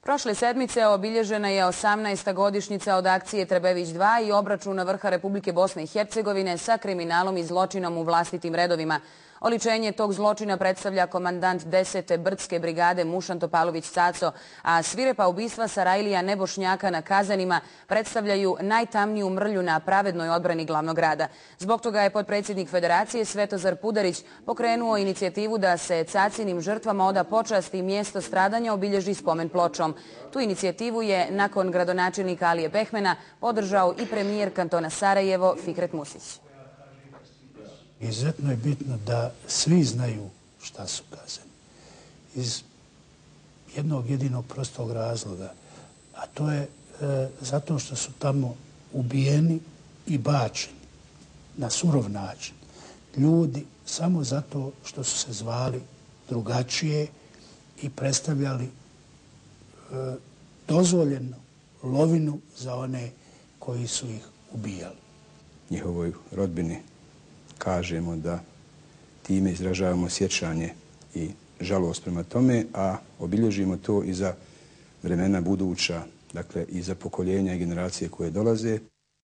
Prošle sedmice obilježena je 18. godišnjica od akcije Trebević 2 i obračuna vrha Republike Bosne i Hercegovine sa kriminalom i zločinom u vlastitim redovima. Oličenje tog zločina predstavlja komandant 10. Brdske brigade Mušan Topalović-Caco, a svirepa ubistva Sarajlija Nebošnjaka na Kazanima predstavljaju najtamniju mrlju na pravednoj odbrani glavnog grada. Zbog toga je potpredsjednik Federacije Svetozar Pudarić pokrenuo inicijativu da se Cacinim žrtvama oda počast i mjesto stradanja obilježi spomen pločom. Tu inicijativu je, nakon gradonačelnika Alije Pehmena, podržao i premijer kantona Sarajevo Fikret Musić. Izuzetno je bitno da svi znaju šta su Kazani. Iz jednog jedinog prostog razloga, a to je zato što su tamo ubijeni i bačeni na surov način ljudi samo zato što su se zvali drugačije i predstavljali dozvoljenu lovinu za one koji su ih ubijali. Njihovoj rodbini kažemo da time izražavamo sjećanje i žalost prema tome, a obilježimo to i za vremena buduća, dakle i za pokoljenja i generacije koje dolaze.